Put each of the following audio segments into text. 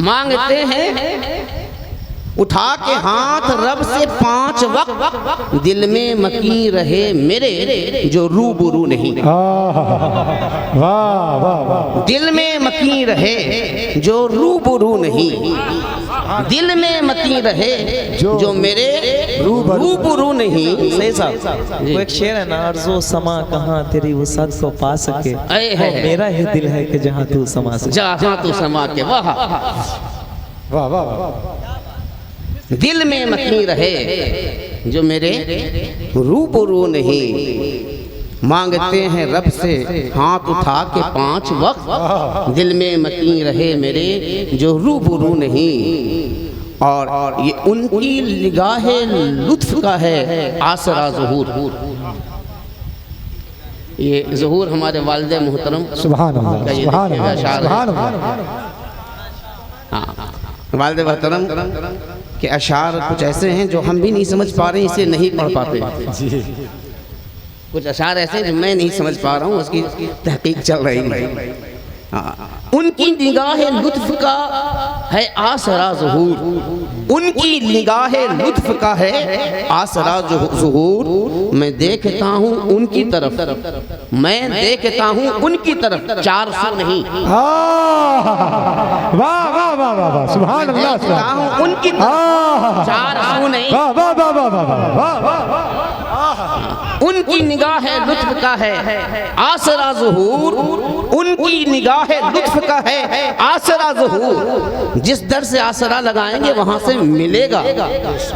मांगते हैं उठा के हाथ रब से 5 वक्त, दिल में मकी रहे मेरे जो रूबरू नहीं। वाह वाह वाह। दिल में मकी रहे जो रूबरू नहीं, दिल में मकी रहे जो मेरे रूबरू नहीं। सही साहब, वो एक शेर है ना, अर्ज़ो समा कहाँ तेरी वसत को पा सके, मेरा ही दिल है कि जहाँ तू समा सके। जहाँ तू समा के। वाह वाह वाह। दिल में मकी रहे जो मेरे रूबरू नहीं। मांगते हैं रब से हाथ उठा के 5 वक्त, दिल में मकी रहे मेरे जो रूबरू नहीं। और ये उनकी निगाहे लुत्फ का है आसरा ज़हूर। ये ज़हूर हमारे वालिद मोहतरम सुभान अल्लाह का ये सुभान देखिएगा अल्लाह अशार सुभान है। अल्लाह। हाँ, वालिद मोहतरम के अशार कुछ ऐसे हैं जो हम भी नहीं समझ पा रहे हैं, इसे नहीं पढ़ पाते। कुछ अशार ऐसे हैं जो मैं नहीं समझ पा रहा हूँ, उसकी तहकीक चल रही है। हाँ, उनकी निगाह लुत्फ का है आसरा ज़हूर, उनकी निगाह लुत्फ का है आसरा ज़हूर। मैं देखता हूँ उनकी तरफ, मैं देखता हूँ उनकी तरफ, 400 नहीं। वाह वाह वाह वाह वाह सुभान अल्लाह। देखता हूँ उनकी तरफ, 400 नहीं। वाह वाह वाह वाह वाह वाह। उनकी निगाह लुत्फ का है आसरा ज़हूर, उनकी निगाह लुत्फ का है आसरा ज़हूर। जिस दर से आसरा लगाएंगे वहां से मिलेगा,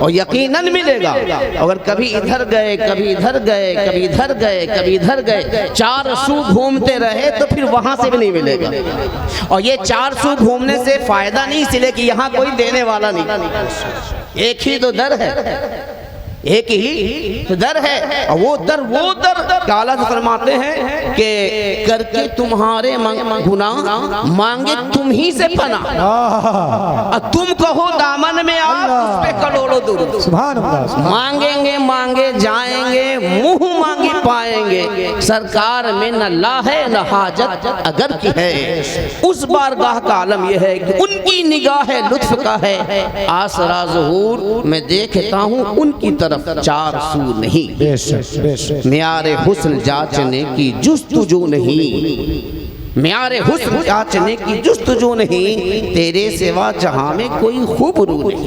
और यकीनन मिलेगा। अगर कभी इधर गए, कभी इधर गए, कभी इधर गए, कभी इधर गए, 400 घूमते रहे तो फिर वहां से भी नहीं मिलेगा। और ये 400 घूमने से फायदा नहीं, इसलिए कि यहाँ कोई देने वाला नहीं। एक ही तो दर है, एक ही तो दर है। और वो दर काला फरमाते हैं कि करके तुम्हारे गुनाह मांगे तुम ही से पना, और तुम कहो दामन में आप उस पे करोड़ों दूर। सुभान अल्लाह। मांगेंगे मांगे जाएंगे, मुंह मांगे पाएंगे, सरकार में न ला है न हाजत अगर की है। उस बारगाह का आलम यह है कि उनकी निगाह लुत्फ का है आसरा ज़हूर। मैं देखता हूँ उनकी तरफ, 400 नहीं। म्यारे हुस्न जांचने की जुस्तजू नहीं, म्यारे हुस्न जांचने की जुस्तजू नहीं, तेरे सिवा जहां में कोई खूबरू नहीं।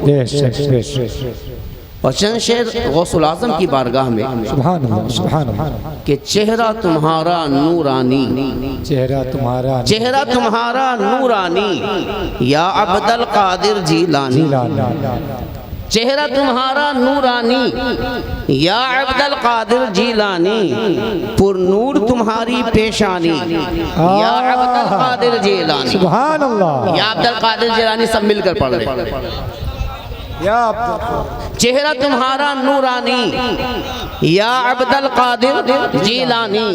और चंद शेर गौसुल आज़म की बारगाह में सुभान अल्लाह सुभान अल्लाह। कि चेहरा तुम्हारा नूरानी, चेहरा तुम्हारा नूरानी, या अब्दुल कादिर जीलानी। चेहरा तुम्हारा नूरानी या अब्दुल कादिर जीलानी, पुरनूर तुम्हारी पेशानी या अब्दुल कादिर जीलानी। सुभान अल्लाह। या अब्दुल कादिर जीलानी सब मिलकर पढ़ रहे। चेहरा तुम्हारा नूरानी या अब्दुल कादिर जीलानी,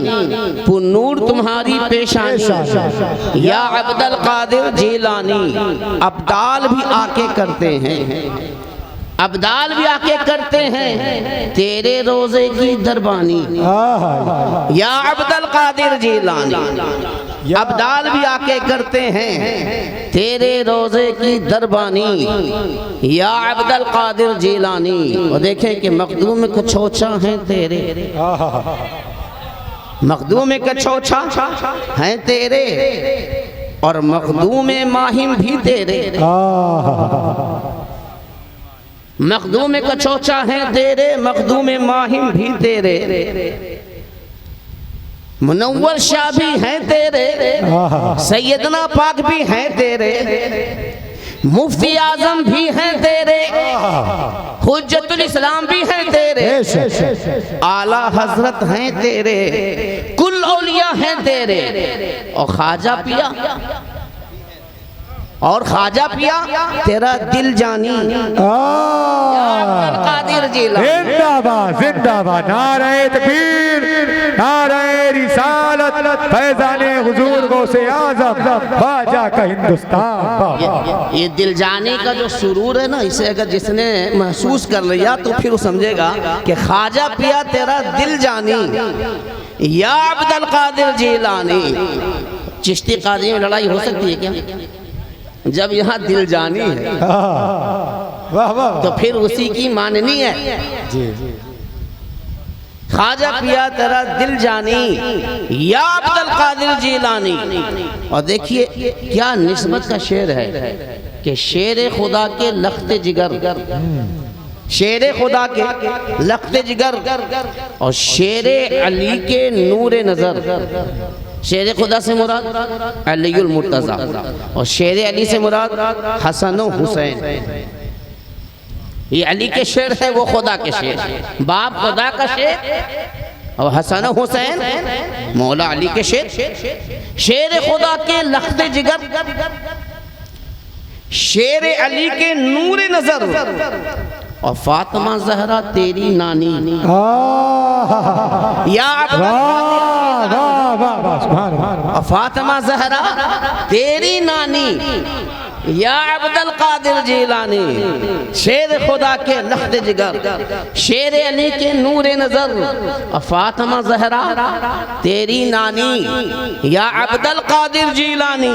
पुरनूर तुम्हारी पेशानी या अब्दुल कादिर जीलानी। अब्दाल भी आके करते हैं, अब्दाल भी आके करते हैं तेरे रोजे की दरबानी या अब्दुल कादिर जीलानी। अब्दाल भी आके करते हैं तेरे रोजे की दरबानी या अब्दुल कादिर जीलानी। और देखें कि मखदूम कछोछा हैं तेरे, मखदूम कछोछा हैं तेरे, और मखदूम माहिम भी तेरे। मखदूम कछोछा हैं तेरे, मखदूम माहिम भी तेरे, मुनव्वर शाह भी हैं तेरे, सैयदना पाक भी हैं तेरे, मुफ्ती आजम भी हैं तेरे, हुज्जतुल इस्लाम भी हैं तेरे, आला हजरत हैं तेरे, कुल औलिया हैं तेरे। और ख्वाजा पिया, और ख्वाजा पिया तेरा दिल जानी कादिर जीलानी। जिंदाबाद जिंदाबाद, नारे तकबीर, नारे रिसालत, फैज़ाने हुजूर गौसे आज़म, ख्वाजा का हिंदुस्तान। ये दिल जाने का जो सुरूर है ना, इसे अगर जिसने महसूस कर लिया तो फिर वो समझेगा कि ख्वाजा पिया तेरा दिल जानी या अब्दुल कादिर जीलानी। चिश्ती कादरी में लड़ाई हो सकती है क्या? जब यहाँ दिल जानी है वाह वाह तो फिर उसी की माननी है। जी ख्वाजा पिया तेरा दिल जानी या अब्दुल कादिर जीलानी। और देखिए क्या निस्बत का शेर है कि शेर खुदा के लख्ते जिगर, शेर खुदा के लख्ते जिगर और शेर अली के नूरे नजर। शेर खुदा से मुराद अलीउल मुर्तज़ा और शेर अली से मुराद हसन व हुसैन। ये अली के शेर है, वो खुदा के शेर, बाप खुदा का शेर और हसन हुसैन मौला अली के शेर। शेर खुदा के लख्ते जिगर, शेर अली के नूर नजर और फातिमा जहरा तेरी नानी। या और फातिमा जहरा तेरी नानी या अब्दुल कादिर जीलानी। शेर खुदा के लख्ते जिगर, शेर अली के नूरे नजर और फातिमा जहरा तेरी नानी या अब्दुल कादिर जीलानी।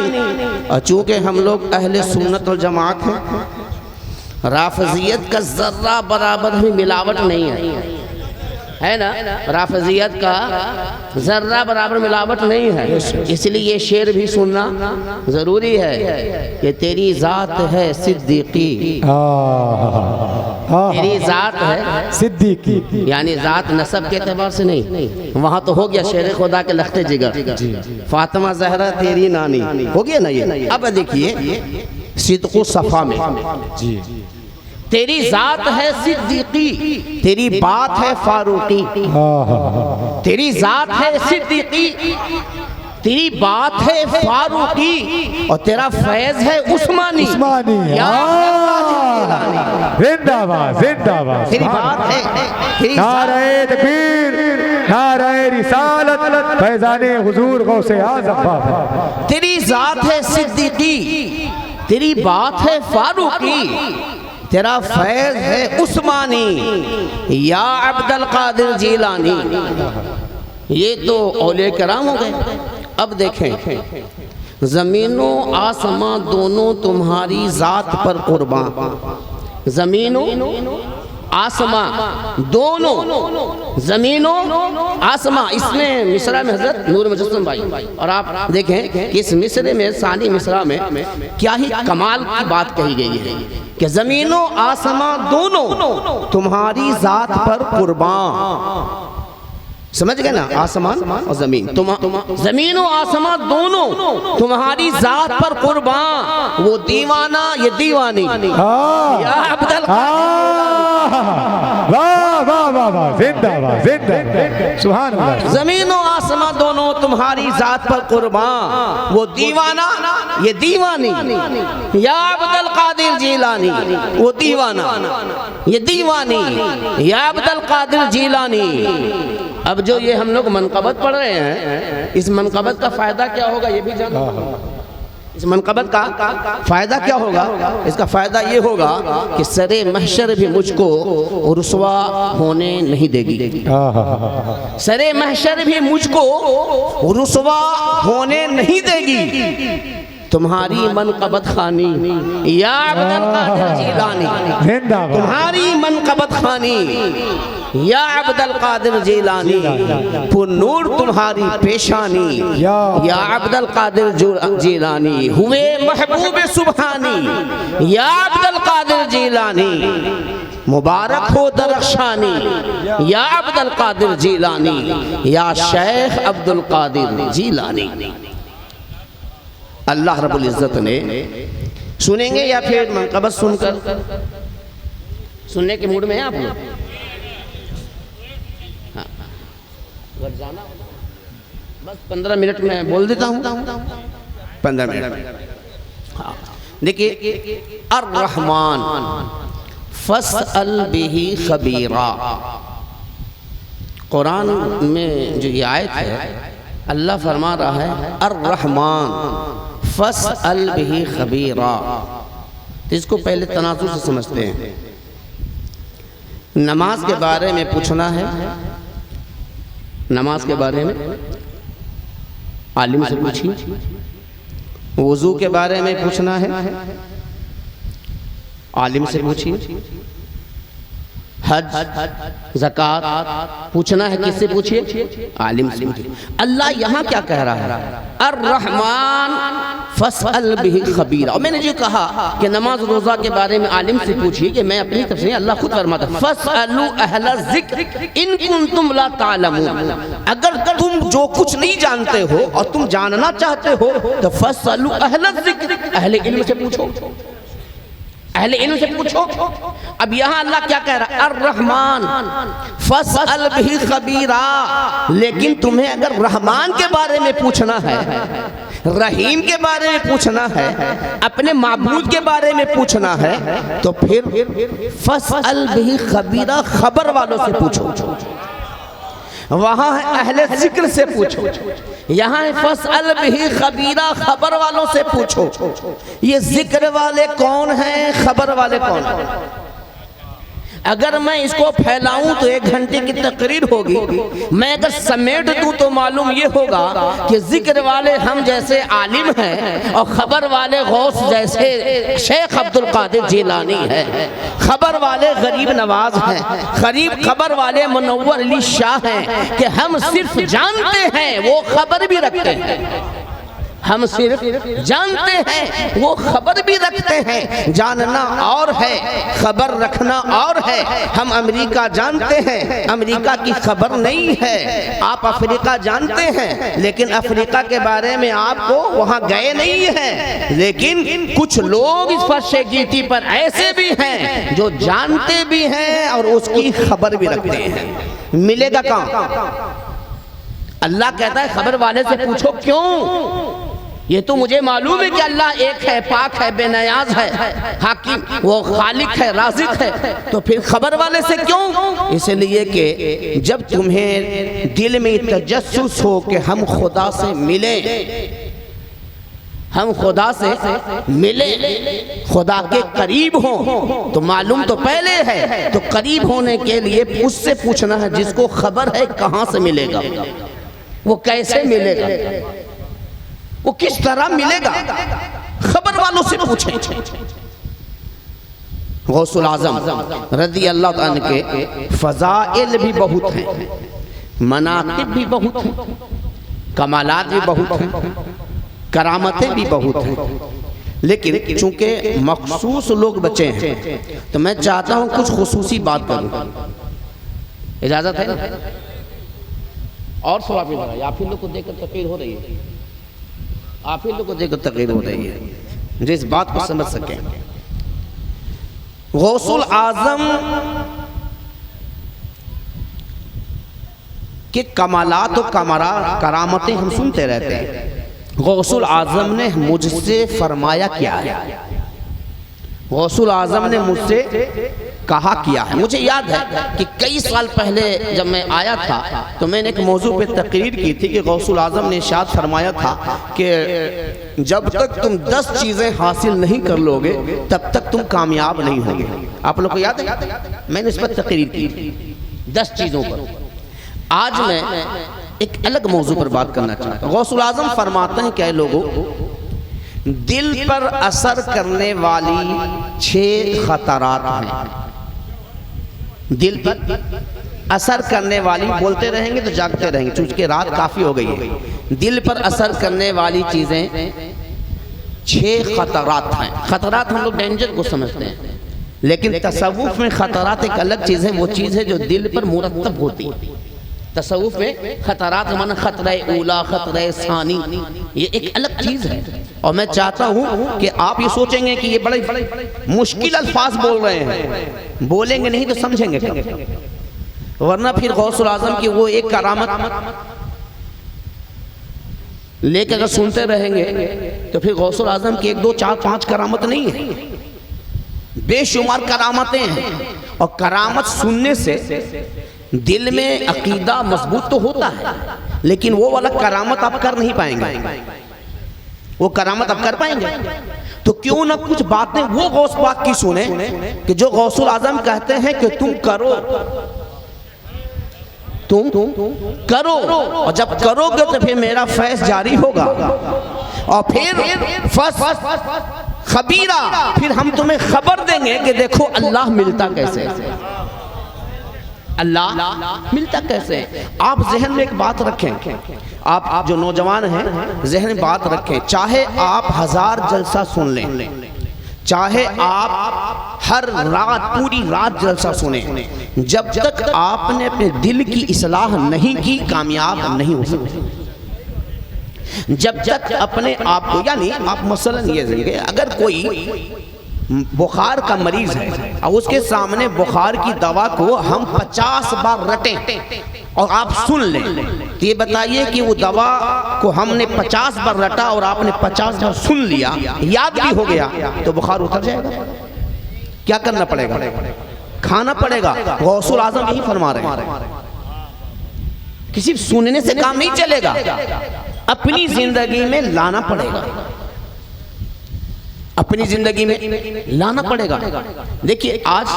और चूंकि हम लोग अहले सुन्नत वल जमात हैं, राफजियत का जर्रा बराबर भी मिलावट नहीं है ना। राफजियत का जर्रा बराबर मिलावट नहीं है, इसलिए ये शेर भी सुनना जरूरी है कि तेरी जात है सिद्दीकी, तेरी जात है सिद्दीकी, यानी जात नसब के एतबार से नहीं। वहाँ तो हो गया शेर खुदा के लख्ते जिगर, फातिमा जहरा तेरी नानी हो गया ना ये। अब देखिए सिद्दक़ु सफ़ा में जी, तेरी जात है सिद्दीकी, तेरी बात है फारूकी। तेरी जात है सिद्दीकी, तेरी बात है फारूकी और तेरा फैज है उस्मानी। जिंदाबाद जिंदाबाद। तेरी बात है नारे तकबीर, नारे रिसालत, फैज़ाने हुजूर गौसे आज़म बाबा। तेरी जात है सिद्दीकी, तेरी बात है फारूकी, तेरा फैज है उस्मानी या अब्दुल कादिर जीलानी। ये तो औलिया किराम हो गए। अब देखें, ज़मीनो आसमां दोनों तुम्हारी जात पर कुर्बान। ज़मीनो आसमां दोनों, ज़मीनो आसमां, इसमें मिसरा में हज़रत नूर मुजस्सम भाई। और आप देखें कि इस मिसरे में, सानी मिसरा में क्या ही कमाल की बात कही गई है कि ज़मीनो आसमां दोनों तुम्हारी जात पर कुर्बान। समझ गए ना, आसमान और जमीन, जमीन और आसमान दोनों तुम्हारी जात पर कुर्बान। वो दीवाना ये दीवानी या अब्दुल वाह वाह वाह वाह, जिंदाबाद जिंदाबाद, सुभान अल्लाह। जमीन और आसमान दोनों तुम्हारी जात पर कुर्बान, वो दीवाना ये दीवानी या अब्दुल कादिर जीलानी। वो दीवाना ये दीवानी या अब्दुल कादिर जीलानी। अब जो ये हम लोग मनक़बत पढ़ रहे हैं, इस मनक़बत का फायदा क्या होगा ये भी जानो। इस मनक़बत का फायदा क्या होगा? इसका फायदा ये होगा कि सरे महशर भी मुझको रुसवा होने नहीं देगी। सरे महशर भी मुझको रुसवा होने नहीं देगी। तुम्हारी मनक़बत खानी या अब्दुल कादिर जीलानी, तुम्हारी मनक़बत खानी या अब्दुल कादिर जीलानी। पुन्नूर तुम्हारी पेशानी या अब्दुल कादिर जीलानी। हुए महबूब सुबहानी या अब्दुल कादिर जीलानी। मुबारक हो दरख्शानी या अब्दुल कादिर जीलानी या शेख अब्दुल कादिर जीलानी। अल्लाह रब्बुल इज़्ज़त ने, सुनेंगे या फिर मनक़बत सुनकर सुनने के मूड में हैं आप लोग? हाँ, जाना बस 15 मिनट में बोल देता हूँ, 15 मिनट। हाँ, देखिए, अर्रहमान फस्अल बिही खबीरा। कुरान में जो ये आयत है, अल्लाह फरमा रहा है अर्रहमान फस्अल बिही खबीरा। तो इसको पहले तनाजुर से समझते हैं। नमाज के बारे में पूछना है, नमाज के बारे में आलिम से पूछिए। वुजू के बारे में पूछना है, आलिम से पूछिए। हज, ज़कात पूछना है, किससे पूछिए? आलिम से पूछिए। अल्लाह यहाँ क्या कह रहा है? अर्रहमान फस्अल बिही खबीरा। और मैंने जो कहा कि नमाज रोज़ा के बारे में आलिम से पूछिए, कि मैं अपनी तरफ से, अल्लाह खुद फरमाता है फस्अलू अहला ज़िक्र इन कुंतुम ला तालमून। अगर तुम जो कुछ नहीं जानते हो और तुम जानना चाहते हो तो फस्अलू अहला ज़िक्र, अहले इल्म से पूछो, अहले इल्म से पूछो। अब यहाँ अल्लाह क्या कह रहा है? अर्रहमान फस्अल बिही खबीरा। लेकिन तुम्हें अगर रहमान के बारे में पूछना है, रहीम के बारे में पूछना है, अपने माबूद के बारे में पूछना है, तो फिर फस्अल बिही खबीरा, खबर वालों से पूछो। वहाँ है अहले जिक्र से पूछो, यहाँ है फस्अल बिही खबीरा, खबर वालों से पूछो। ये जिक्र वाले कौन हैं, खबर वाले कौन हैं? अगर मैं इसको फैलाऊं तो 1 घंटे की तकरीर होगी। मैं अगर समेट दूं तो मालूम ये होगा कि जिक्र वाले हम जैसे आलिम हैं और खबर वाले गौस जैसे शेख अब्दुल कादिर जिलानी है। खबर वाले गरीब नवाज हैं, खबर वाले मुनव्वर अली शाह हैं, कि हम सिर्फ जानते हैं, वो खबर भी रखते हैं। हम सिर्फ जानते हैं, वो खबर भी रखते हैं। जानना और है, खबर रखना और है। हम अमेरिका जानते हैं, अमेरिका की खबर नहीं है। आप अफ्रीका जानते हैं, लेकिन अफ्रीका के बारे में आपको वहाँ गए नहीं हैं। लेकिन कुछ लोग इस फर्श-ए-गीती पर ऐसे भी हैं जो जानते भी हैं और उसकी खबर भी रखते हैं। मिलेगा कहाँ? अल्लाह कहता है खबर वाले से पूछो। क्यों? ये तो मुझे मालूम है कि अल्लाह एक है, पाक है, बेनियाज है, हाकिम, वो खालिक है, राज़िक है, तो फिर खबर वाले से क्यों? इसलिए कि जब तुम्हें दिल में तजस्सुस हो कि हम खुदा से मिले, हम खुदा से मिले, खुदा के करीब हो, तो मालूम तो पहले है। तो करीब होने के लिए उससे पूछना है जिसको खबर है कहाँ से मिलेगा, वो कैसे मिलेगा, वो किस तरह मिलेगा, खबर वालों से पूछें। गौसुल आज़म रज़ी अल्लाह अन्हु के फ़ज़ाइल भी बहुत हैं, मनाक़िब भी बहुत हैं, कमालात भी बहुत हैं, करामतें भी बहुत हैं। लेकिन चूंकि मखसूस लोग बचे हैं तो मैं चाहता हूँ कुछ खुसूसी बात करूँ। इजाज़त है ना? और सवाल भी आप ही लोग को देखकर तकरीर हो रही है, आप ही लोग को देखकर तकरीर हो रही है, जिस बात को समझ सकें। गौसुल आज़म के कमालात और करामतें हम सुनते रहते हैं। गौसुल आज़म ने मुझसे फरमाया क्या है, गौसुल आज़म ने मुझसे कहा किया है। मुझे याद है कि कई साल पहले जब मैं आया था तो मैंने एक मौजू पे तकरीर की थी कि गौसुल आज़म ने इरशाद फरमाया था कि जब तक तुम 10 चीज़ें हासिल नहीं कर लोगे तब तक तुम कामयाब नहीं होगे। आप लोग को याद है? मैंने इस पर तकरीर की थी 10 चीज़ों पर। आज मैं एक अलग मौजू पर बात करना चाहता हूँ। गौसुल आज़म फरमाते हैं क्या लोगों, दिल पर असर करने वाली 6 खतरात हैं। दिल पर असर करने वाली, बोलते रहेंगे तो जागते रहेंगे क्योंकि रात काफ़ी हो गई है। दिल पर असर करने वाली चीज़ें 6 खतरात हैं। खतरात हम लोग डेंजर को समझते हैं, लेकिन तसव्वुफ में खतरात एक अलग चीज़ है। वो चीज़ है जो दिल पर मुरतब होती है। तसव्वुफ में खतरात माना खतरे ऊला, खतरे सानी, ये एक अलग चीज़ है। और मैं चाहता हूँ कि आप ये सोचेंगे कि ये बड़े मुश्किल अल्फाज बोल रहे हैं, बोलेंगे नहीं तो समझेंगे कब? वरना फिर गौसुल आज़म की वो एक करामत लेकर अगर सुनते रहेंगे तो फिर गौसुल आज़म की 1, 2, 4, 5 करामत नहीं है, बेशुमार करामतें हैं। और करामत सुनने से दिल में अकीदा मजबूत तो होता है, लेकिन वो वाला करामत आप कर नहीं पाएंगे। वो करामत आप कर पाएंगे तो क्यों ना कुछ बातें वो गौस पाक की सुने कि जो गौसुल आज़म कहते हैं कि तुम करो। तुम करो, और जब करोगे तो फिर मेरा फैज़ जारी होगा, और फिर खबीरा, फिर हम तुम्हें खबर देंगे कि देखो अल्लाह मिलता कैसे, अल्लाह मिलता कैसे। आप जहन में एक बात रखें, आप जो नौजवान हैं जहन में बात रखें, चाहे आप 1000 जलसा सुन लें, चाहे आप हर रात पूरी रात जलसा सुने, जब तक आपने अपने दिल की इस्लाह नहीं की कामयाब नहीं हो सकते। जब तक अपने आप को, यानी आप मसलन ये देंगे, अगर कोई बुखार का मरीज है और उसके सामने बुखार की दवा को हम 50 बार रटें और आप सुन लें, तो ये बताइए कि वो दवा को हमने 50 बार रटा और आपने 50 बार सुन लिया, याद भी हो गया, तो बुखार उतर जाएगा। क्या करना पड़ेगा? खाना पड़ेगा। गौसुल आजम यही फरमा रहे हैं, किसी सुनने से काम नहीं चलेगा, अपनी जिंदगी में लाना पड़ेगा, अपनी जिंदगी में लाना पड़ेगा। देखिए आज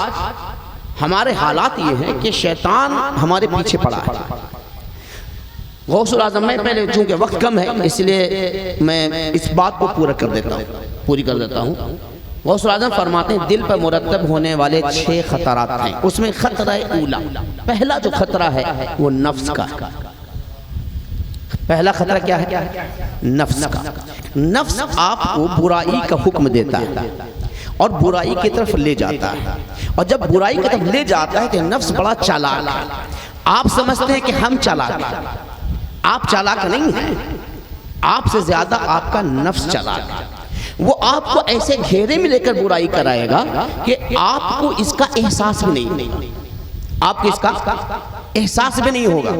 हमारे हालात ये हैं कि शैतान हमारे पीछे पड़ा है। गौसुल आज़म में पहले, चूंकि वक्त कम है इसलिए मैं इस बात को पूरी कर देता हूँ। गौसुल आज़म फरमाते हैं दिल पर मुरतब होने वाले 6 खतरात हैं, उसमें खतरा ऊला, पहला जो खतरा है वो नफ्स का। पहला खतरा क्या है? नफ्स का। नफ्स आपको बुराई का हुक्म देता है और बुराई की तरफ ले जाता है, और जब बुराई की तरफ ले जाता है तो नफ्स बड़ा चालाक है। आप समझते हैं कि हम चालाक हैं, आप चालाक नहीं हैं, आपसे ज्यादा आपका नफ्स चालाक है। वो आपको ऐसे घेरे में लेकर बुराई कराएगा कि आपको इसका एहसास भी नहीं, आपको इसका एहसास भी नहीं होगा।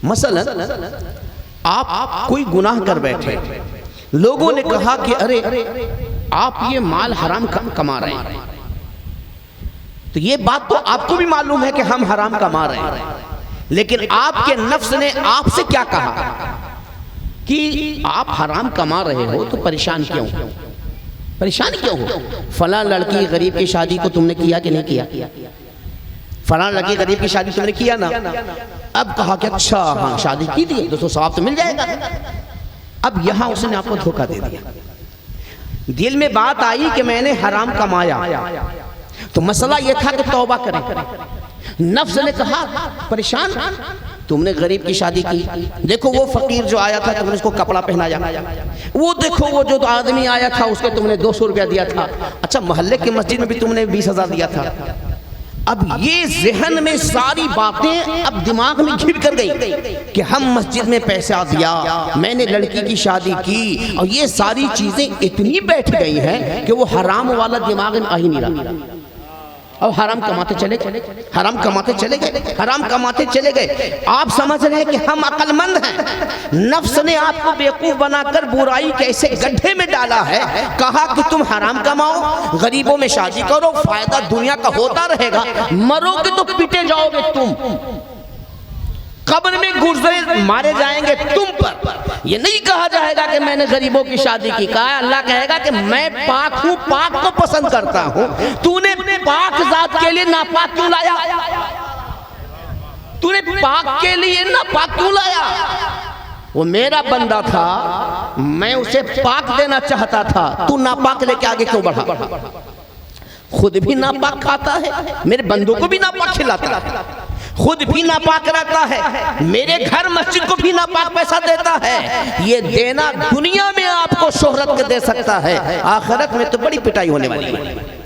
मसलन आप कोई गुनाह कर बैठे, लोगों ने कहा कि अरे आप ये माल हराम कमा रहे हैं, तो ये बात तो आपको भी मालूम है कि हम हराम कमा रहे हैं, लेकिन आपके नफ्स ने आपसे क्या कहा कि आप हराम कमा रहे हो तो परेशान क्यों, परेशान क्यों हो? फलां लड़की गरीब की शादी को तुमने किया कि नहीं किया? फलां लड़की गरीब की शादी तुमने किया ना। अब कहा कि अच्छा हाँ शादी की थी, 200 सवाब तो मिल जाएगा। अब यहाँ उसने आपको धोखा दे दिया, दिल में बात आई कि मैंने हराम कमाया, तो मसला यह था कि तौबा करें। नफ्स ने कहा परेशान, तुमने गरीब की शादी की, देखो वो फकीर जो आया था तुमने उसको कपड़ा पहनाया, वो देखो वो जो आदमी आया था उसको तुमने 200 रुपया दिया था, अच्छा मोहल्ले की मस्जिद में भी तुमने 20,000 दिया था। अब ये जहन में सारी बातें अब दिमाग में घिर कर गई कि हम मस्जिद में पैसा दिया, मैंने लड़की की शादी की, और ये सारी चीजें इतनी बैठ गई हैं कि वो हराम वाला दिमाग में आ ही नहीं रहा। और हराम कमाते चले गए, हराम कमाते चले गए, हराम कमाते चले गए। आप समझ रहे हैं कि हम अक्लमंद हैं, नफ्स ने आपको बेवकूफ बनाकर बुराई के ऐसे गड्ढे में डाला है, कहा कि तुम हराम कमाओ, गरीबों में शादी करो, फायदा दुनिया का होता रहेगा, मरोगे तो पीटे जाओगे तुम, कब्र में गुर्जे मारे जाएंगे तुम पर। ये नहीं कहा जाएगा कि मैंने गरीबों की शादी की, कहा अल्लाह कहेगा कि मैं पाक हूँ, पाक को पसंद करता हूँ, तूने पाक जात के लिए नापाक क्यों लाया, तूने पाक के लिए नापाक क्यों लाया? वो मेरा बंदा था, मैं उसे पाक देना चाहता था, तू नापाक लेके आगे क्यों बढ़ा? खुद भी नापाक खाता है, मेरे बंदों को भी नापाक खिलाता है, खुद भी नापाक रहता है, मेरे घर मस्जिद को भी नापाक पैसा देता है। ये देना दुनिया में आपको शोहरत के दे सकता है, आखिरत में तो बड़ी पिटाई होने वाली है।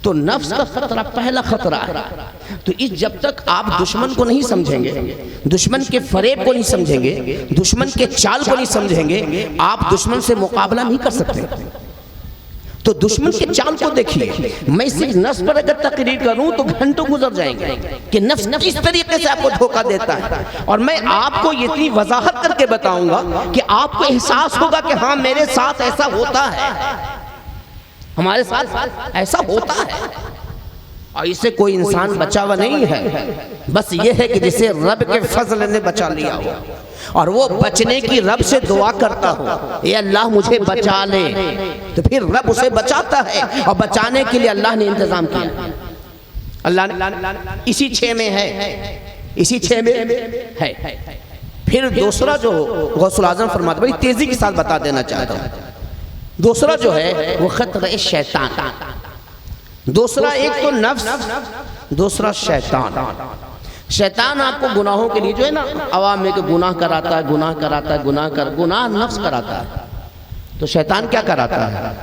तो नफ्स का खतरा पहला खतरा है। तो इस जब तक आप दुश्मन को नहीं समझेंगे, दुश्मन के फरेब को नहीं समझेंगे, दुश्मन के चाल को नहीं समझेंगे, आप दुश्मन से मुकाबला नहीं कर सकते। तो दुश्मन के चाल को देखिए, मैं सिर्फ नफ्स पर अगर तकरीर करूं तो घंटों गुजर जाएंगे कि नफ्स किस तरीके से आपको धोखा देता है, और मैं आपको इतनी वजाहत करके बताऊंगा कि आपको एहसास होगा कि हाँ मेरे साथ ऐसा होता है, हमारे साथ ऐसा होता है, और इससे कोई इंसान बचा हुआ नहीं है। बस ये है कि जिसे रब के फजल ने बचा लिया हो और वो बचने की रब से दुआ करता हो, ये अल्लाह मुझे बचा ले, तो फिर रब उसे बचाता है, और बचाने के लिए अल्लाह ने इंतजाम किया। अल्लाह ने इसी 6 में है, इसी 6 में है। फिर दूसरा जो गौसुल आज़म फरमाते, बड़ी तेजी के साथ बता देना चाहता हूँ, दूसरा जो है वो खतरे शैतान। दूसरा एक तो नफ्स, दूसरा शैतान। शैतान आपको गुनाहों के लिए जो है ना अवाम में के गुनाह कराता है, गुनाह कराता है, गुनाह नफ्स कराता है। तो शैतान क्या कराता है?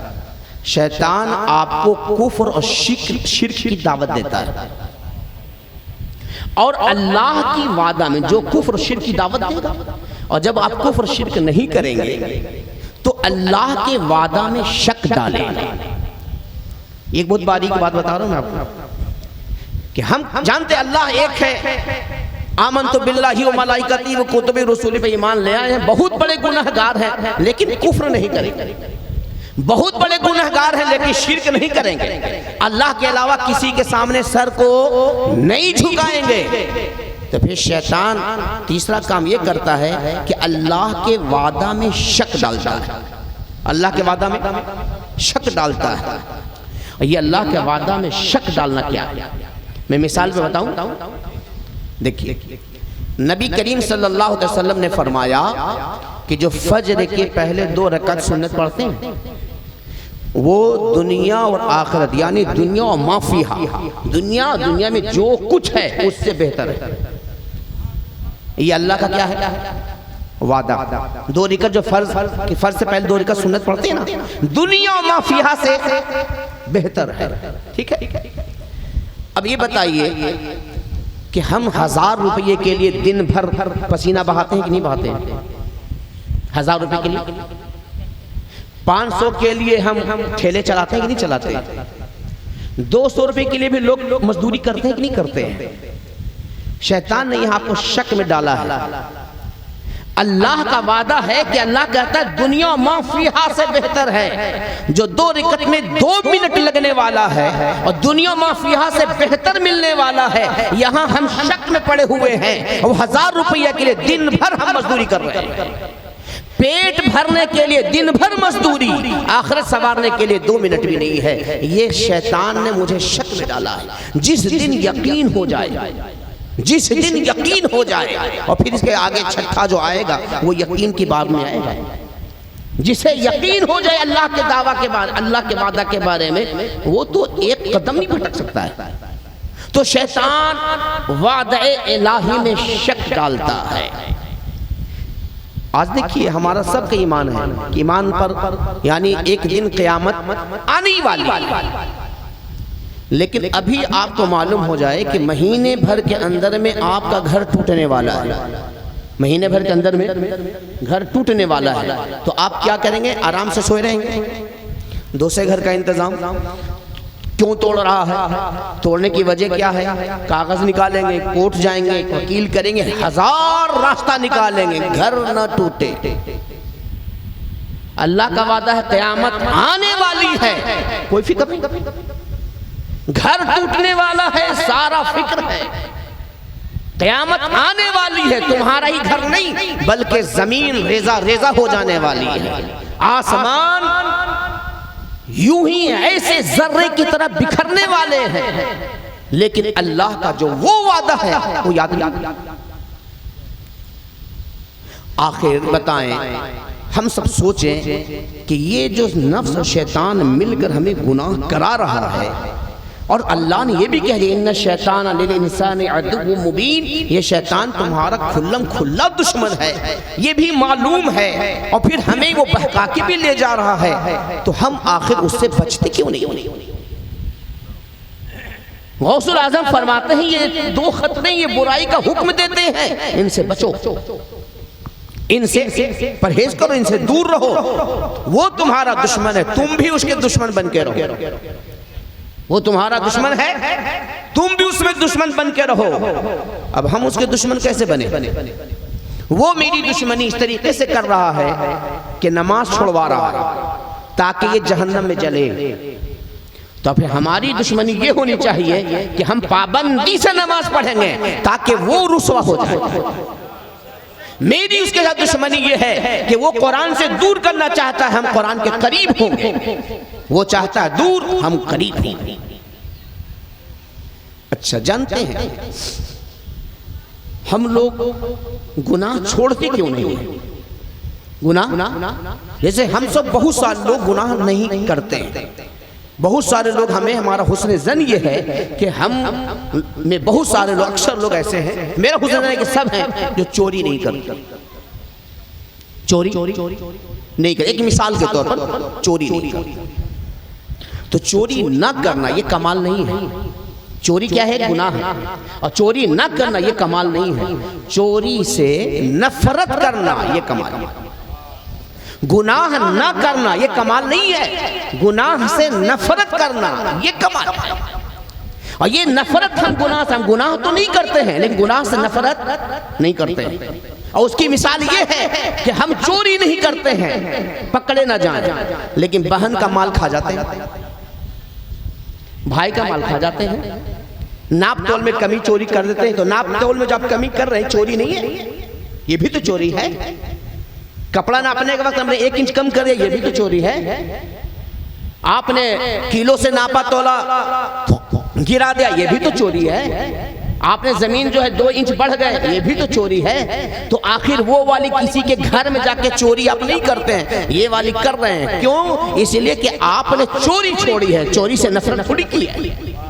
शैतान आपको कुफ्र और शिर्क की दावत देता है, और अल्लाह की वादा में जो कुफ्र और शिर्क की दावत देगा, और जब आप कुफ्र और शिर्क नहीं करेंगे तो अल्लाह के वादा में शक डालेगा। एक बहुत बारीक बात बता रहा हूं मैं आपको कि हम जानते अल्लाह एक है, आमन तो बिल्लाहि व मलाइकती व कुतुबी रसूली पे ईमान ले आए हैं। बहुत बड़े गुनहगार हैं लेकिन कुफ्र नहीं करेंगे, बहुत बड़े गुनहगार हैं लेकिन शिर्क नहीं करेंगे, अल्लाह के अलावा किसी के सामने सर को नहीं झुकाएंगे। तो फिर शैतान तीसरा काम ये करता है कि अल्लाह के वादा में शक डालता है, अल्लाह के वादा में शक डालता है। ये अल्लाह के वादा में शक डालना क्या है, मैं मिसाल पे बताऊं। देखिए नबी करीम सल्लल्लाहु अलैहि वसल्लम ने फरमाया कि जो फज्र के पहले 2 रकात सुन्नत पढ़ते हैं वो दुनिया और आखिरत यानी दुनिया और माफिया, दुनिया में जो कुछ है उससे बेहतर है। ये अल्लाह का क्या है? वादा। 2 रकात जो फर्ज से पहले 2 रकात सुन्नत पढ़ते हैं ना, दुनिया और माफिया से बेहतर है। ठीक है। अब ये बताइए कि हम 1000 रुपये के लिए दिन भर पसीना बहाते हैं कि नहीं बहाते हैं? 1000 रुपये के लिए 500 के लिए हम ठेले चलाते हैं कि नहीं चलाते? 200 रुपये के लिए भी लोग मजदूरी करते हैं कि नहीं करते हैं? शैतान ने यहाँ आपको शक में डाला है। अल्लाह का वादा है कि अल्लाह कहता है दुनिया माफिया से बेहतर है। जो 2 रकात में 2 मिनट लगने वाला है और दुनिया माफिया से बेहतर मिलने वाला है, यहाँ हम शक में पड़े हुए हैं। और 1000 रुपया के लिए दिन भर हम मजदूरी कर रहे हैं, पेट भरने के लिए दिन भर मजदूरी, आखिरत संवारने के लिए 2 मिनट भी नहीं है। ये शैतान ने मुझे शक में डाला है। जिस दिन यकीन हो जाए, जिस दिन यकीन हो जाए, और फिर इसके आगे छठा जो आएगा वो यकीन की बात में आएगा। जिसे यकीन हो जाए अल्लाह के दावा के बारे, अल्लाह के वादा के बारे में, वो तो एक कदम नहीं भटक सकता है। तो शैतान वादे इलाही में शक डालता है। आज देखिए हमारा सबका ईमान है कि ईमान पर यानी एक दिन क़यामत आने वाली, लेकिन अभी आपको मालूम हो जाए कि महीने भर के अंदर में आपका घर टूटने वाला है, महीने भर के अंदर में घर टूटने वाला है, तो आप क्या करेंगे? आराम से सोए रहेंगे? दूसरे घर का इंतजाम क्यों तोड़ रहा है? तोड़ने की वजह क्या है? कागज निकालेंगे, कोर्ट जाएंगे, वकील करेंगे, 1000 रास्ता निकालेंगे, घर न टूटे। अल्लाह का वादा है क़यामत आने वाली है, कोई फिक्र नहीं। घर टूटने वाला है, सारा फिक्र है। क़यामत आने वाली है, तुम्हारा ही घर नहीं बल्कि जमीन रेजा रेजा हो जाने वाली है। आसमान यूं ही ऐसे जर्रे की तरह बिखरने वाले हैं, लेकिन अल्लाह का जो वो वादा है वो याद नहीं। आखिर बताएं, हम सब सोचें कि ये जो नफ्स और शैतान मिलकर हमें गुनाह करा रहा है, और अल्लाह ने ये भी कह दिया इन्ना शैतान लिल इंसानी अदुव्वुम मुबीन, ये शैतान तुम्हारा खुल्लम खुल्ला दुश्मन है, ये भी मालूम है, और फिर हमें वो बहका के भी ले जा रहा है, तो हम आखिर उससे बचते क्यों नहीं? गौसुल आज़म फरमाते हैं ये 2 खतरे, ये बुराई का हुक्म देते हैं, इनसे बचो, इनसे परहेज करो, इनसे दूर रहो। वो तुम्हारा दुश्मन है, तुम भी उसके दुश्मन बन के रहो। वो तुम्हारा दुश्मन है, तुम भी उसमें दुश्मन बन के रहो। अब हम उसके दुश्मन कैसे बने? वो मेरी दुश्मनी इस तरीके से कर रहा है कि नमाज छुड़वा रहा है ताकि ये जहन्नम में जले। तो फिर हमारी दुश्मनी ये होनी चाहिए कि हम पाबंदी से नमाज पढ़ेंगे ताकि वो रुसवा हो जाए। मेरी उसके साथ दुश्मनी ये है कि वो कुरान से दूर करना चाहता है, हम कुरान के करीब होंगे। वो चाहता है दूर, हम करीब होंगे। अच्छा, जानते हैं हम लोग गुनाह छोड़ते क्यों नहीं है? गुनाह जैसे हम सब बहुत सारे लोग गुनाह नहीं करते हैं। बहुत सारे लोग हमें, हमारा हुस्न ज़न ये है कि हम में बहुत सारे लोग, अक्सर लोग ऐसे हैं, मेरा हुस्न ज़न है कि सब हैं जो चोरी नहीं करते। चोरी नहीं कर, एक मिसाल के तौर पर चोरी नहीं करते। तो चोरी ना करना ये कमाल नहीं है। चोरी क्या है? गुनाह है। और चोरी ना करना ये कमाल नहीं है। चोरी से नफरत करना ये कमाल है। गुनाह ना करना ये कमाल नहीं है, गुनाह से नफरत करना ये कमाल है। और ये नफरत हम गुनाह तो नहीं करते हैं, लेकिन गुनाह से नफरत नहीं करते हैं। और उसकी मिसाल ये है कि हम चोरी नहीं करते हैं, पकड़े ना जाएं, लेकिन बहन का माल खा जाते हैं, भाई का माल खा जाते हैं। नाप तोल में कमी चोरी कर देते हैं। तो नाप तोल में जब कमी कर रहे हैं, चोरी नहीं है? ये भी तो चोरी है। कपड़ा नापने के वक्त हमने 1 इंच कम कर दिया, ये भी तो चोरी है। आपने किलो से नापा तोला गिरा दिया, ये भी तो चोरी है। आपने जमीन जो है 2 इंच बढ़ गए, ये भी तो चोरी है। तो आखिर वो वाली किसी के घर में जाके चोरी आप नहीं करते हैं, ये वाली कर रहे हैं। क्यों? इसलिए कि आपने चोरी छोड़ी है, चोरी से नफरत थोड़ी की है।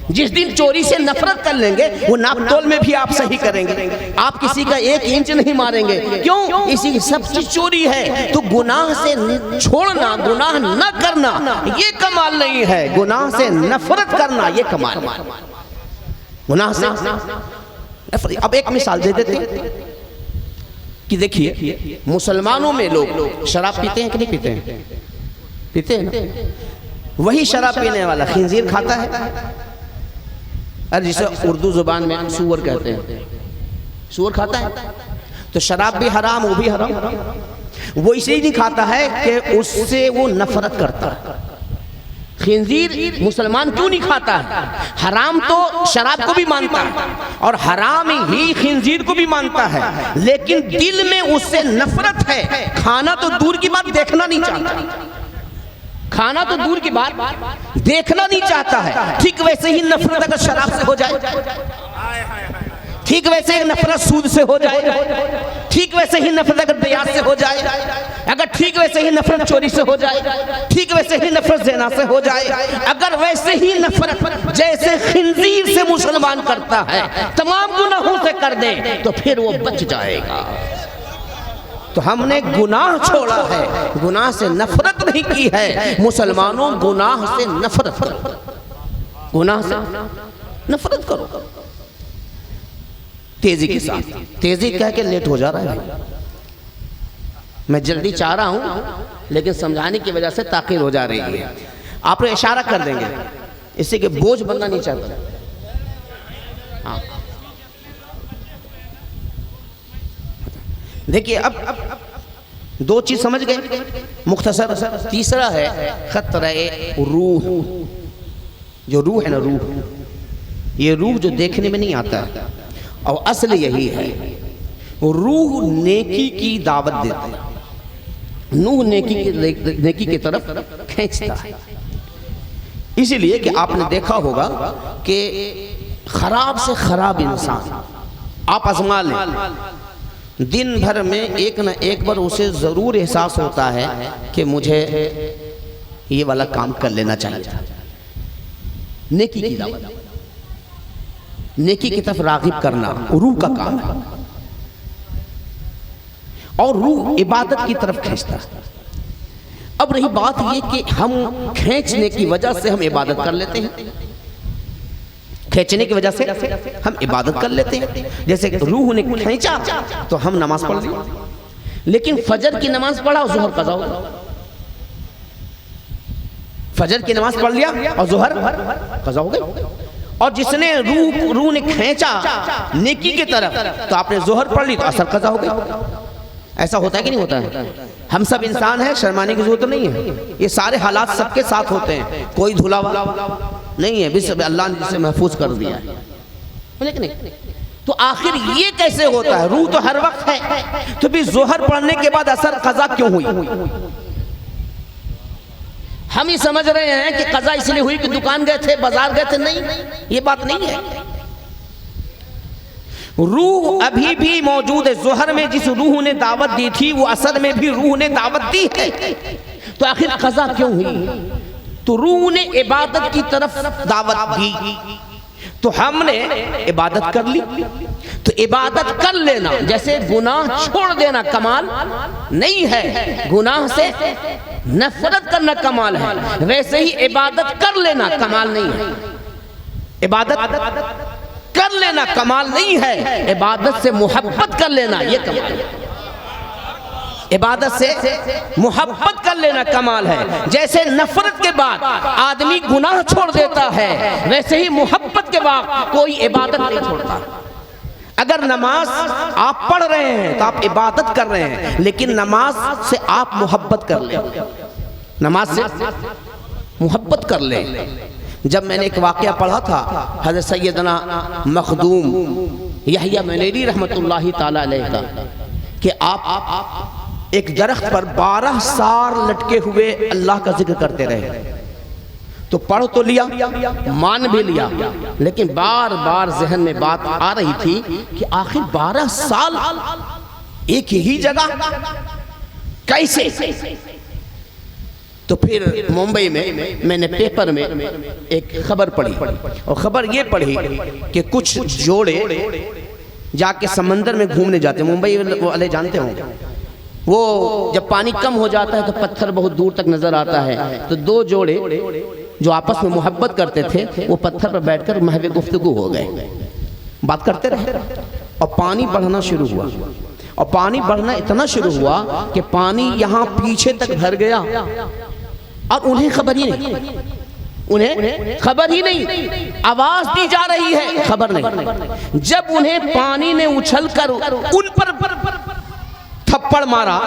जिस दिन चोरी से नफरत कर लेंगे, वो नापतोल में भी आप सही करेंगे। आप किसी का 1 इंच नहीं मारेंगे। क्यों? इसी सब चीज चोरी है। तो गुनाह से छोड़ना, गुनाह न करना ये कमाल नहीं है, गुनाह से नफरत करना ये कमाल है। गुनाह से नफरत। अब एक मिसाल दे देते हैं कि देखिए, मुसलमानों में लोग शराब पीते हैं कि नहीं पीते हैं? पीते हैं ना। वही शराब पीने वाला खिंजीर खाता है, और जिसे उर्दू जुबान में सूअर कहते हैं, सूअर खाता है। तो शराब भी हराम, वो भी हराम। वो इसलिए नहीं खाता है कि उससे वो नफरत करता है। खिंजीर मुसलमान क्यों नहीं खाता है? हराम तो शराब को भी मानता है और हराम ही खिंजीर को भी मानता है, लेकिन दिल में उससे नफरत है। खाना तो दूर की बात, देखना नहीं चाहता। खाना तो दूर की बात, देखना नहीं चाहता है। ठीक वैसे ही नफरत अगर शराब से हो जाए, ठीक वैसे ही नफरत सूद से हो जाए, ठीक वैसे ही नफरत अगर दयात से हो जाए, अगर ठीक वैसे ही नफरत चोरी से हो जाए, ठीक वैसे ही नफरत ज़िना से हो जाए, अगर वैसे ही नफरत जैसे खिंजीर से मुसलमान करता है तमाम गुनाहों से कर दे, तो फिर वो बच जाएगा। तो हमने गुनाह छोड़ा है, गुनाह से नफरत नहीं की है। मुसलमानों, गुनाह से नफरत करो, गुनाह से नफरत करो तेजी के साथ। तेजी कह के लेट हो जा रहा है, मैं जल्दी चाह रहा हूं, लेकिन समझाने की वजह से ताख़ीर हो जा रही है। आप इशारा कर देंगे, इससे कि बोझ बनना नहीं चाहता। हाँ, देखिए, अब 2 चीज समझ गए मुख्तसर। तीसरा है खतरे रूह। जो रूह है ना, रूह, ये रूह जो देखने में नहीं आता है, और असल यही है। रूह नेकी की दावत देता है, रूह नेकी की तरफ खींचता है। इसीलिए कि आपने देखा होगा कि खराब से खराब इंसान आप आजमा लें, दिन भर में एक न एक बार उसे ज़रूर एहसास होता है कि मुझे ये वाला काम कर लेना चाहिए। नेकी की दावत, नेकी की तरफ राग़िब करना रूह का काम है, और रूह इबादत की तरफ खींचता है। अब रही बात ये कि हम खींचने की वजह से हम इबादत कर लेते हैं, खींचने की वजह से हम इबादत कर लेते हैं। जैसे रूह ने खींचा तो हम नमाज पढ़ ली, लेकिन फजर की नमाज पढ़ा और ज़ोहर कज़ा हो गया। फजर की नमाज पढ़ लिया और ज़ोहर कज़ा हो गई। और जिसने रूह ने खींचा नेकी की तरफ, तो आपने ज़ोहर पढ़ ली तो असर कज़ा हो गई। ऐसा होता है कि नहीं होता है? हम सब इंसान हैं, शर्माने की जरूरत नहीं है। ये सारे हालात सबके साथ होते हैं, कोई धुला वाला नहीं है, बिस अल्लाह ने जिसे महफूज कर दिया है। लेकिन तो आखिर ये कैसे होता है? रूह तो हर वक्त है, तो भी ज़ोहर पढ़ने के बाद असर कज़ा क्यों हुई? हम ही समझ रहे हैं कि कज़ा इसलिए हुई कि दुकान गए थे, बाजार गए थे। नहीं, ये बात नहीं है। रूह अभी भी मौजूद है। ज़ोहर में जिस रूह ने दावत दी थी वो असर में भी रूह ने दावत दी है। तो आखिर कज़ा क्यों हुई? तो रूह ने इबादत की तरफ दावत दी, तो हमने इबादत कर ली। तो इबादत कर लेना, जैसे गुनाह छोड़ देना कमाल नहीं है, गुनाह से नफरत करना कमाल है, वैसे ही इबादत कर लेना कमाल नहीं है। इबादत कर लेना कमाल नहीं है, इबादत से मोहब्बत कर लेना ये कमाल है। इबादत से मोहब्बत कर लेना कमाल है। जैसे नफरत के बाद आदमी गुनाह छोड़ देता है, वैसे ही मोहब्बत के बाद कोई इबादत नहीं छोड़ता। अगर नमाज आप पढ़ रहे हैं तो आप इबादत कर रहे हैं, लेकिन नमाज से आप मोहब्बत कर लें, नमाज से मोहब्बत कर लें। जब मैंने एक वाक़या पढ़ा था हज़रत सैयदना मखदूम यहया मनेरी रहमतुल्लाहि ताला अलैह का, कि आप एक दरख्त पर 12 साल लटके हुए अल्लाह का जिक्र करते रहे। तो पढ़ तो लिया, मान भी लिया, लेकिन बार बार जहन में बात आ रही थी कि आखिर 12 साल एक ही जगह कैसे? तो फिर मुंबई में मैंने पेपर में एक खबर पढ़ी, और खबर ये पढ़ी कि कुछ जोड़े जाके समंदर में घूमने जाते। मुंबई वाले जानते होंगे, वो जब पानी कम हो जाता है तो पत्थर बहुत दूर तक नजर आता है। तो दो जोड़े जो आपस में मोहब्बत करते थे वो पत्थर पर बैठकर महवे गुफ्तगू हो गए, बात करते रहे, और पानी बढ़ना शुरू हुआ। और पानी बढ़ना इतना शुरू हुआ कि पानी यहाँ पीछे तक भर गया, और उन्हें खबर ही नहीं, उन्हें खबर ही नहीं। आवाज दी जा रही है, खबर नहीं। जब उन्हें पानी ने उछलकर उन पर थप्पड़ मारा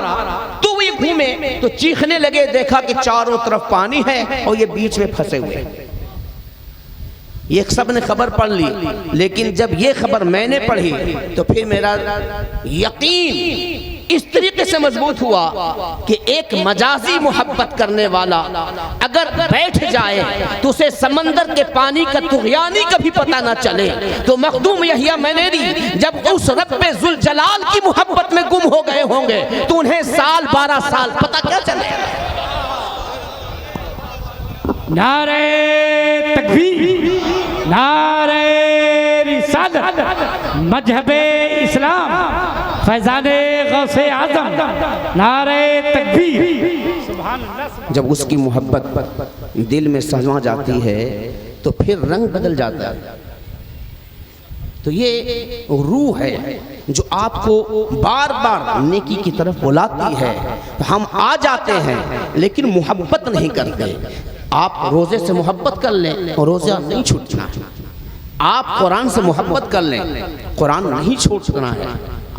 तो वो घूमे, तो चीखने लगे, देखा कि चारों तरफ पानी है और ये बीच में फंसे हुए। ये सब ने खबर पढ़ ली, लेकिन जब ये खबर मैंने पढ़ी तो फिर मेरा यकीन इस तरीके से मजबूत हुआ कि एक मजाजी मोहब्बत करने वाला अगर बैठ जाए तो उसे समंदर के पानी का तुग़यानी कभी पता ना चले। तो मखदूम यहया मनेरी जब उस रब्बे जुल जलाल की मोहब्बत में गुम हो गए होंगे तो उन्हें साल 12 साल पता क्या चले। नारे तकबीर, नारे रिसालत, मजहबे इस्लाम, फैज़ाने गौसे आज़म, नारे तकबीर। जब उसकी मोहब्बत दिल में समा जाती है तो फिर रंग बदल जाता है। तो ये रूह है जो आपको बार बार नेकी की तरफ बुलाती है। तो हम आ जाते हैं लेकिन मोहब्बत नहीं करते। आप रोज़े से मोहब्बत कर लें और रोज़ा नहीं छूटना। आप कुरान से मोहब्बत कर लें, कुरान नहीं छूटना है।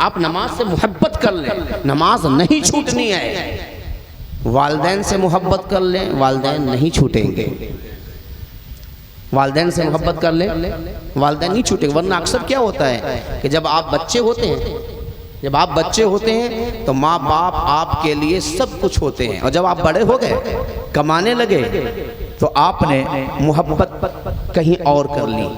आप नमाज से मोहब्बत कर लें, नमाज नहीं छूटनी है। वालिदैन से मोहब्बत कर लें, वालिदैन नहीं छूटेंगे। वालिदैन से मोहब्बत कर लें, वालिदैन नहीं छूटेंगे। वरना अक्सर क्या होता है कि जब आप बच्चे होते हैं तो माँ बाप आपके लिए सब कुछ होते हैं, और जब आप बड़े हो गए, कमाने लगे, तो आपने मोहब्बत कहीं और कर ली।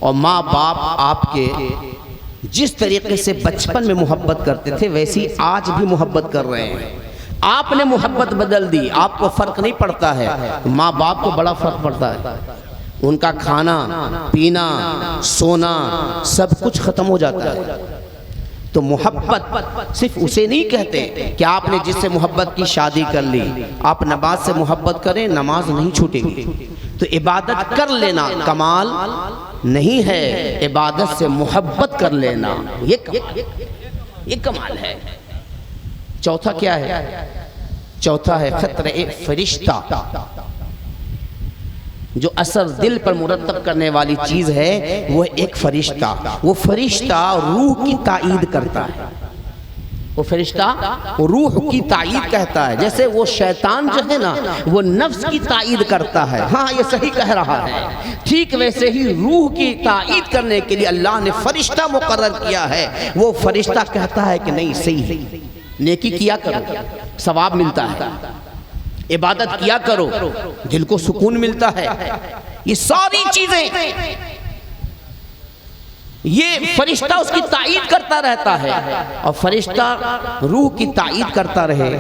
और माँ बाप आपके जिस तरीके से बचपन में मोहब्बत करते थे वैसी आज भी मोहब्बत कर रहे हैं। आपने मोहब्बत बदल दी, आपको फर्क नहीं पड़ता है, माँ बाप को बड़ा फर्क पड़ता है। उनका खाना पीना सोना सब कुछ खत्म हो जाता है। तो मोहब्बत सिर्फ उसे नहीं कहते कि आपने जिससे मोहब्बत की शादी कर ली। आप नमाज से मोहब्बत करें, नमाज नहीं छूटेगी। तो इबादत कर लेना कमाल नहीं है, इबादत से मोहब्बत कर लेना ये कमाल है। चौथा क्या है? चौथा है खतरे फरिश्ता, जो असर दिल पर मुरतब करने वाली चीज है वो एक फरिश्ता। वो फरिश्ता रूह की ताईद करता है। वो फरिश्ता रूह की ताईद कहता है। जैसे वो शैतान जो है ना वो नफ्स की ताईद करता है, हाँ ये सही कह रहा है, ठीक वैसे ही रूह की ताईद करने के लिए अल्लाह ने फरिश्ता मुकर्रर किया है। वो फरिश्ता कहता है कि नहीं सही है, नेकी किया करो, सवाब मिलता है। इबादत किया करो, दिल को सुकून मिलता है। ये सारी चीजें ये फरिश्ता उसकी ताईद करता रहता है, और फरिश्ता रूह की ताईद करता रहे,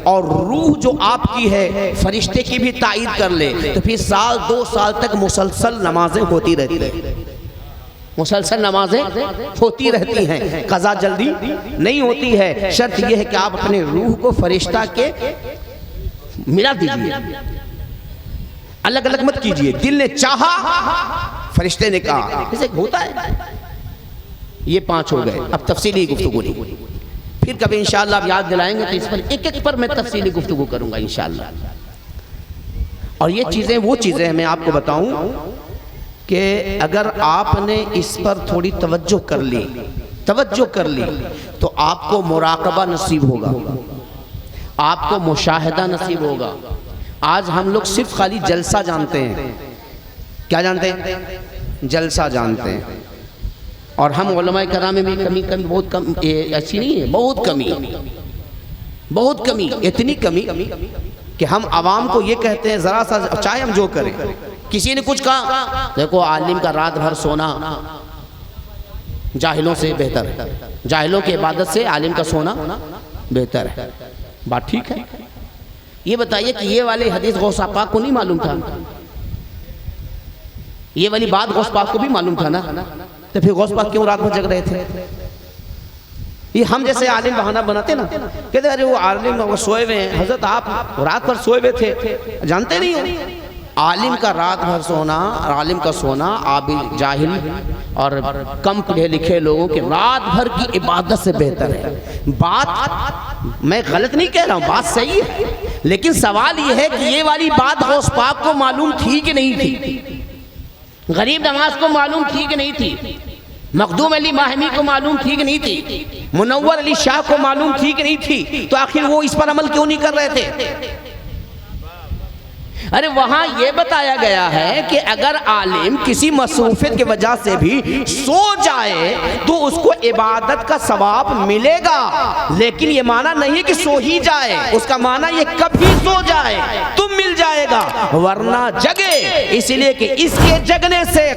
और रूह जो आपकी है फरिश्ते की भी ताईद कर ले, तो फिर साल 2 साल तक मुसलसल नमाजें होती रहती है, मुसलसल नमाजें होती रहती हैं, कज़ा जल्दी नहीं होती है। शर्त यह है कि आप अपने रूह को फरिश्ता के मिला दीजिए, अलग अलग मत कीजिए। दिल ने चाहा, फरिश्ते ने कहा, इसे होता है। ये 5 हो गए। अब तफसीली गुफ्तगू नहीं, फिर कभी इंशाअल्लाह आप याद दिलाएंगे तो इस पर एक एक पर मैं तफसीली गुफ्तगू करूंगा इंशाअल्लाह। और ये चीज़ें वो चीज़ें हैं, मैं आपको बताऊं कि अगर आपने इस पर थोड़ी तवज्जो कर ली तो आपको मुराकबा नसीब होगा, आपको मुशाहिदा नसीब होगा। आज हम लोग सिर्फ खाली जलसा जानते हैं। क्या जानते हैं? जलसा जानते हैं। और हम उलमाए कराम में भी कमी बहुत कम, ऐसी नहीं है, बहुत कमी, इतनी कमी कि हम आवाम को ये कहते हैं ज़रा सा, चाहे हम जो करें। किसी ने कुछ कहा, देखो आलिम का रात भर सोना जाहिलों से बेहतर है, जाहिलों की इबादत से आलिम का सोना बेहतर है। बात ठीक है। ये बताइए कि ये वाली हदीस गौस पाक को नहीं मालूम था? ये वाली बात गौस पाक को भी मालूम था ना? तो फिर गौस पाक क्यों रात भर जग रहे थे? ये हम जैसे आलिम बहाना बनाते ना, कहते अरे वो आलिम वो सोए हुए हैं। हजरत आप रात भर सोए हुए थे, जानते नहीं हो? आलिम का रात भर सोना, आलिम का सोना आबिद जाहिल और कम पढ़े लिखे लोगों के रात भर की इबादत से बेहतर है। बात मैं गलत नहीं कह रहा हूँ, बात सही है, लेकिन सवाल ये है कि ये वाली बात गौस पाक को मालूम थी कि नहीं थी? गरीब नवाज को मालूम थी कि नहीं थी? मखदूम अली माहमी को मालूम थी कि नहीं थी? मुनव्वर अली शाह को मालूम थी कि नहीं थी? तो आखिर वो इस पर अमल क्यों नहीं कर रहे थे? अरे वहां यह बताया गया है कि अगर आलिम किसी मसरूफियत की वजह से भी सो जाए तो उसको इबादत का सवाब मिलेगा, लेकिन ये माना नहीं है कि सो ही जाए, उसका माना ये कभी सो जाए तो मिल जाएगा, वरना जगे, इसलिए कि इसके जगने से